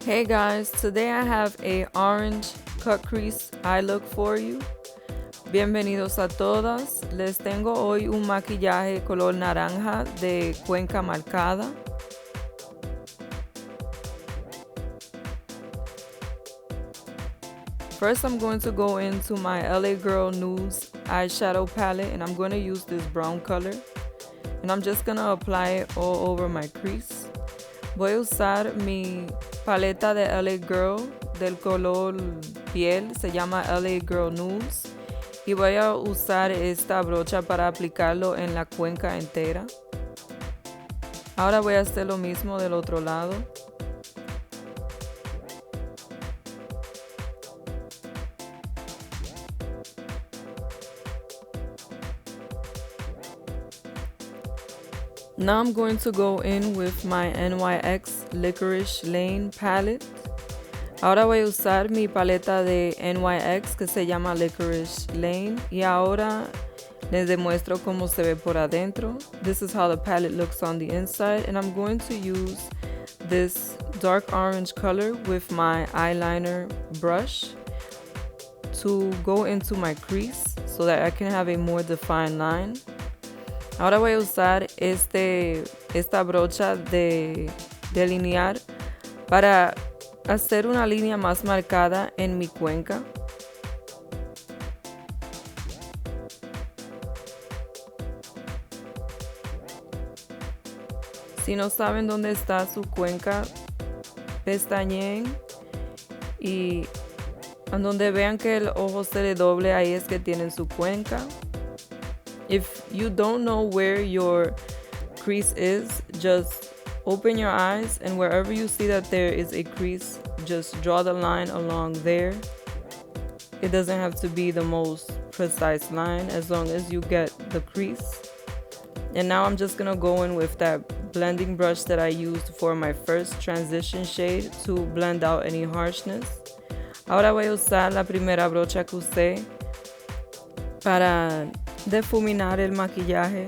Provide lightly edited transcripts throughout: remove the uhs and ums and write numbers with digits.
Hey guys, today I have a orange cut crease eye look for you. Bienvenidos a todas. Les tengo hoy un maquillaje color naranja de Cuenca marcada. First, I'm going to go into my L.A Girl Nudes eyeshadow palette and I'm going to use this brown color. And I'm just going to apply it all over my crease. Voy a usar mi paleta de L.A Girl del color piel, se llama L.A Girl Nudes. Y voy a usar esta brocha para aplicarlo en la cuenca entera. Ahora voy a hacer lo mismo del otro lado. Now I'm going to go in with my NYX Licorice Lane palette. Ahora voy a usar mi paleta de NYX que se llama Licorice Lane. Y ahora les demuestro cómo se ve por adentro. This is how the palette looks on the inside. And I'm going to use this dark orange color with my eyeliner brush to go into my crease so that I can have a more defined line. Ahora voy a usar esta brocha de delinear para hacer una línea más marcada en mi cuenca. Si no saben dónde está su cuenca, pestañeen y en donde vean que el ojo se le doble, ahí es que tienen su cuenca. If you don't know where your crease is, just open your eyes and wherever you see that there is a crease, just draw the line along there. It doesn't have to be the most precise line as long as you get the crease. And now I'm just gonna go in with that blending brush that I used for my first transition shade to blend out any harshness. Ahora voy a usar la primera brocha que usé para difuminar el maquillaje.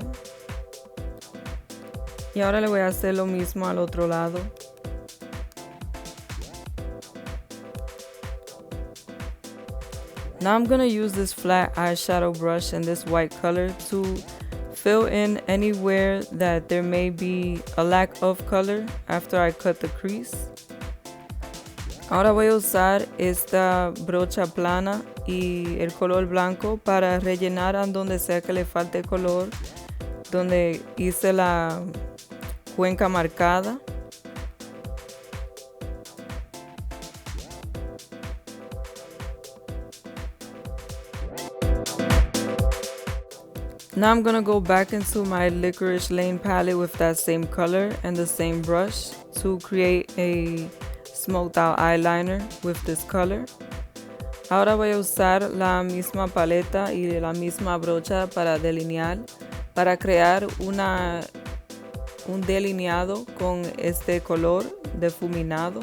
Y ahora le voy a hacer lo mismo al otro lado. Now I'm gonna use this flat eyeshadow brush in this white color to fill in anywhere that there may be a lack of color after I cut the crease. Ahora voy a usar esta brocha plana y el color blanco para rellenar a donde sea que le falte color, donde hice la cuenca marcada. Now I'm gonna go back into my Licorice Lane palette with that same color and the same brush to create a smoked out eyeliner with this color. Ahora voy a usar la misma paleta y la misma brocha para delinear, para crear un delineado con este color difuminado.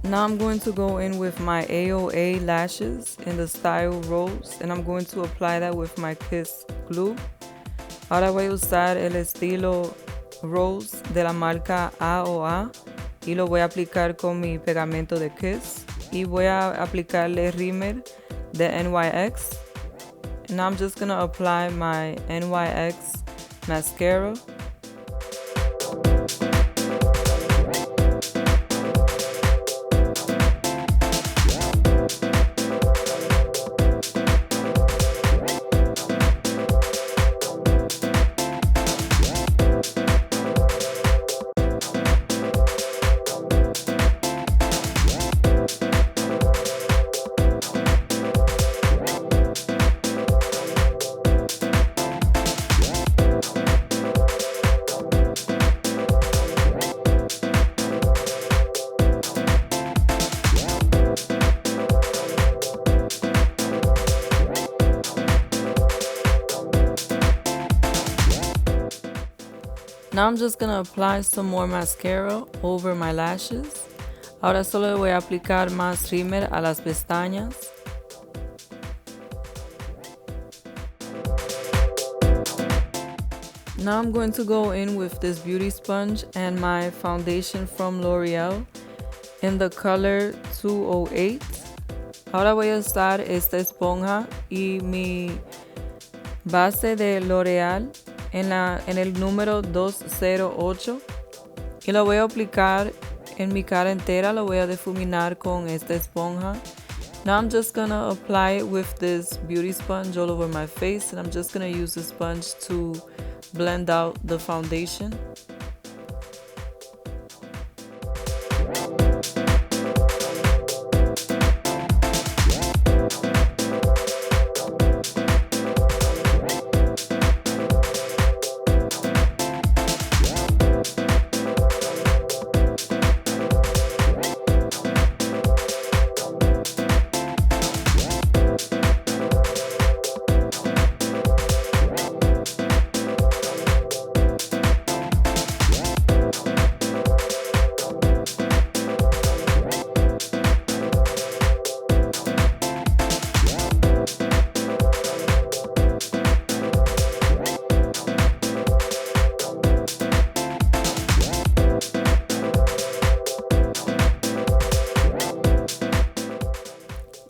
Now I'm going to go in with my AOA lashes in the style Rose and I'm going to apply that with my Kiss glue. Ahora voy a usar el estilo Rose de la marca AOA y lo voy a aplicar con mi pegamento de Kiss y voy a aplicarle rímel de NYX. And now I'm just going to apply my NYX mascara. Now I'm just gonna apply some more mascara over my lashes. Ahora solo le voy a aplicar más rímel a las pestañas. Now I'm going to go in with this beauty sponge and my foundation from L'Oreal in the color 208. Ahora voy a usar esta esponja y mi base de L'Oreal en el número 208 y lo voy a aplicar en mi cara entera. Lo voy a difuminar con esta esponja. Now I'm just gonna apply it with this beauty sponge all over my face, and I'm just gonna use the sponge to blend out the foundation.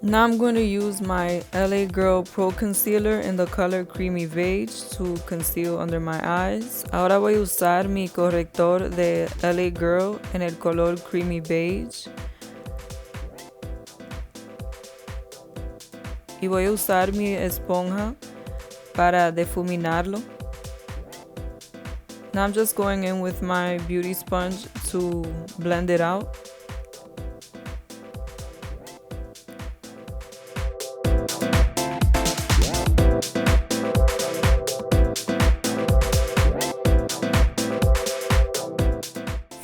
Now I'm going to use my LA Girl Pro Concealer in the color Creamy Beige to conceal under my eyes. Ahora voy a usar mi corrector de LA Girl en el color Creamy Beige. Y voy a usar mi esponja para difuminarlo. Now I'm just going in with my beauty sponge to blend it out.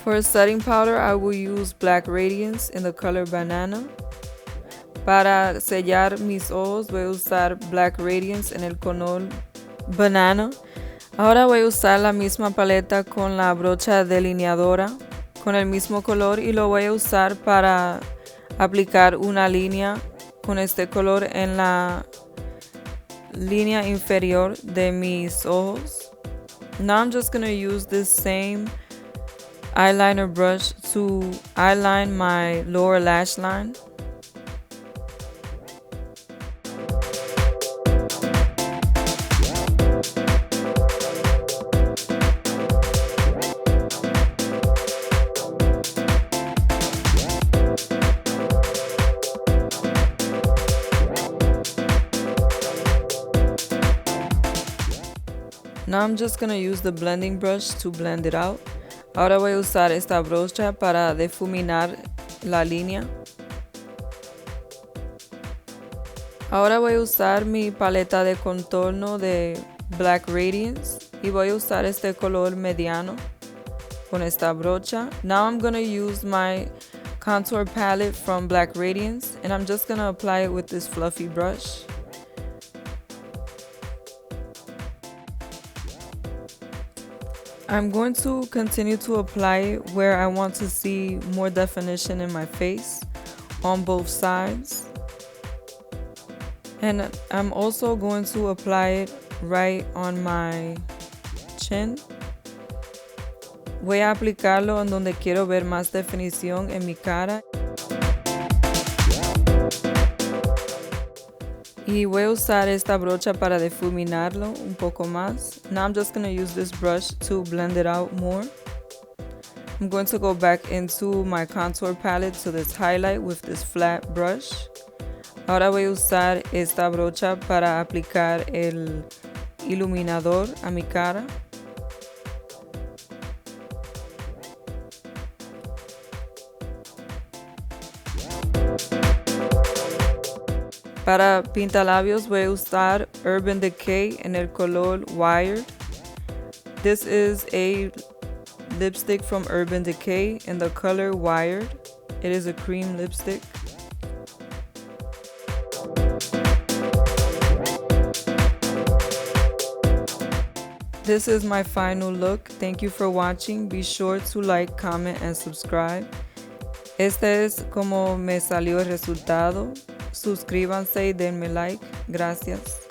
For setting powder, I will use Black Radiance in the color Banana. Para sellar mis ojos voy a usar Black Radiance en el color Banana. Ahora voy a usar la misma paleta con la brocha delineadora con el mismo color y lo voy a usar para aplicar una línea con este color en la línea inferior de mis ojos. Now I'm just going to use this same eyeliner brush to eyeline my lower lash line. Now I'm just gonna use the blending brush to blend it out. Ahora voy a usar esta brocha para difuminar la línea. Ahora voy a usar mi paleta de contorno de Black Radiance y voy a usar este color mediano con esta brocha. Now I'm gonna use my contour palette from Black Radiance and I'm just gonna apply it with this fluffy brush. I'm going to continue to apply it where I want to see more definition in my face on both sides. And I'm also going to apply it right on my chin. Voy a aplicarlo en donde quiero ver más definición en mi cara. Y voy a usar esta brocha para difuminarlo un poco más. Now I'm just going to use this brush to blend it out more. I'm going to go back into my contour palette to this highlight with this flat brush. Ahora voy a usar esta brocha para aplicar el iluminador a mi cara. Para pintalabios voy a usar Urban Decay en el color Wired. This is a lipstick from Urban Decay in the color Wired. It is a cream lipstick. This is my final look. Thank you for watching. Be sure to like, comment, and subscribe. Este es como me salió el resultado. Suscríbanse y denme like. Gracias.